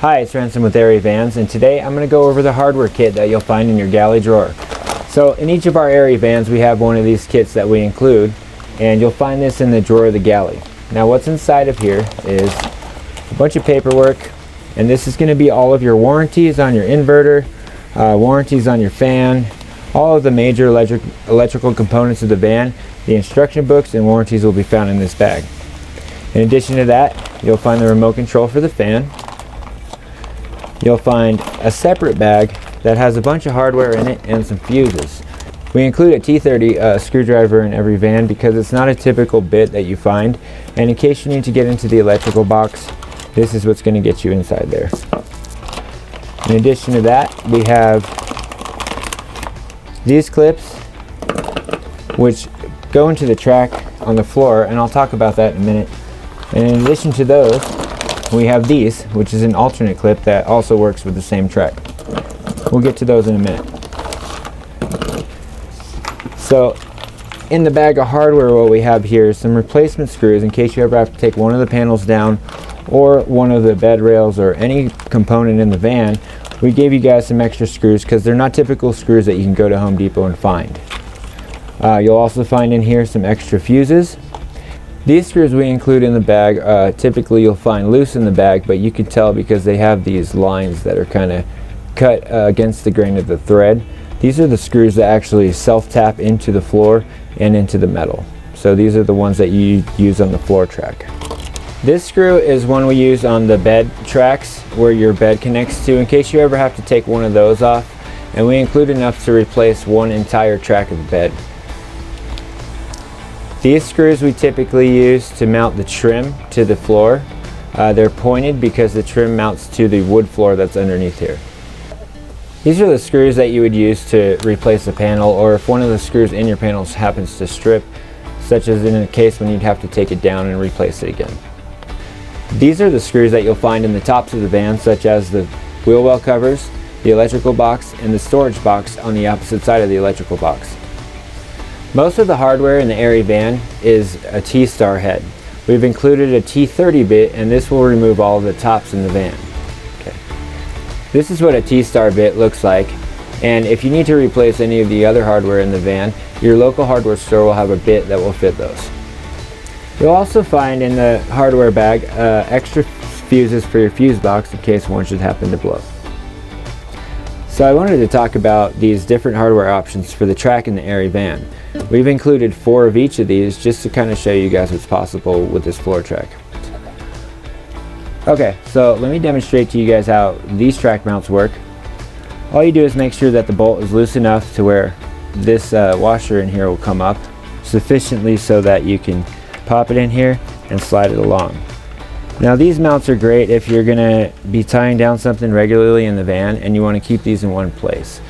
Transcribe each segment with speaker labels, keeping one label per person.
Speaker 1: Hi, it's Ransom with Aerie Vans, and today I'm going to go over the hardware kit that you'll find in your galley drawer. So in each of our Aerie Vans we have one of these kits that we include, and you'll find this in the drawer of the galley. Now what's inside of here is a bunch of paperwork, and this is going to be all of your warranties on your inverter, warranties on your fan, all of the major electrical components of the van. The instruction books and warranties will be found in this bag. In addition to that, you'll find the remote control for the fan. You'll find a separate bag that has a bunch of hardware in it and some fuses. We include a T30 screwdriver in every van because it's not a typical bit that you find, and in case you need to get into the electrical box, this is what's going to get you inside there. In addition to that, we have these clips which go into the track on the floor, and I'll talk about that in a minute. And in addition to those, we have these, which is an alternate clip that also works with the same track. We'll get to those in a minute. So in the bag of hardware, what we have here is some replacement screws in case you ever have to take one of the panels down or one of the bed rails or any component in the van. We gave you guys some extra screws because they're not typical screws that you can go to Home Depot and find. You'll also find in here some extra fuses. These screws we include in the bag, typically you'll find loose in the bag, but you can tell because they have these lines that are kind of cut against the grain of the thread. These are the screws that actually self-tap into the floor and into the metal. So these are the ones that you use on the floor track. This screw is one we use on the bed tracks where your bed connects to in case you ever have to take one of those off, and we include enough to replace one entire track of the bed. These screws we typically use to mount the trim to the floor. They're pointed because the trim mounts to the wood floor that's underneath here. These are the screws that you would use to replace a panel, or if one of the screws in your panels happens to strip, such as in a case when you'd have to take it down and replace it again. These are the screws that you'll find in the tops of the van, such as the wheel well covers, the electrical box, and the storage box on the opposite side of the electrical box. Most of the hardware in the Aerie Van is a T-star head. We've included a T30 Bit, and this will remove all of the tops in the van. Okay. This is what a T-star bit looks like, and if you need to replace any of the other hardware in the van, your local hardware store will have a bit that will fit those. You'll also find in the hardware bag extra fuses for your fuse box in case one should happen to blow. So I wanted to talk about these different hardware options for the track in the Aerie Van. We've included 4 of each of these just to kind of show you guys what's possible with this floor track. Okay, so let me demonstrate to you guys how these track mounts work. All you do is make sure that the bolt is loose enough to where this washer in here will come up sufficiently so that you can pop it in here and slide it along. Now these mounts are great if you're going to be tying down something regularly in the van and you want to keep these in one place.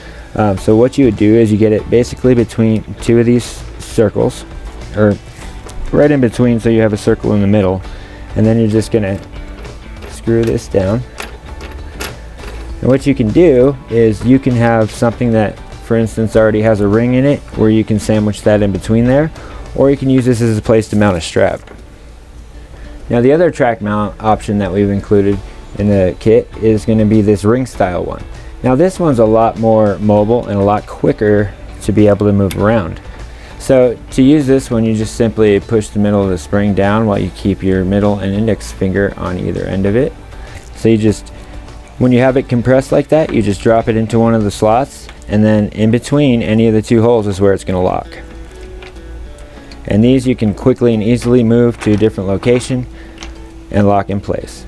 Speaker 1: So what you would do is you get it basically between 2 of these circles, or right in between, so you have a circle in the middle, and then you're just going to screw this down. And what you can do is you can have something that, for instance, already has a ring in it where you can sandwich that in between there, or you can use this as a place to mount a strap. Now the other track mount option that we've included in the kit is going to be this ring style one. Now this one's a lot more mobile and a lot quicker to be able to move around. So to use this one, you just simply push the middle of the spring down while you keep your middle and index finger on either end of it. So you just, when you have it compressed like that, you just drop it into one of the slots, and then in between any of the 2 holes is where it's going to lock. And these you can quickly and easily move to a different location and lock in place.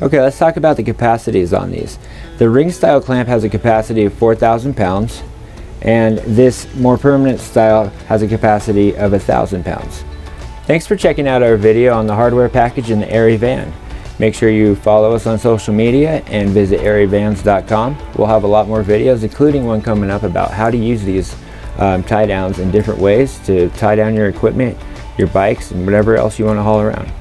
Speaker 1: Okay, let's talk about the capacities on these. The ring style clamp has a capacity of 4,000 pounds, and this more permanent style has a capacity of 1,000 pounds. Thanks for checking out our video on the hardware package in the Aerie Van. Make sure you follow us on social media and visit aerievans.com. We'll have a lot more videos, including one coming up about how to use these tie downs in different ways to tie down your equipment, your bikes, and whatever else you want to haul around.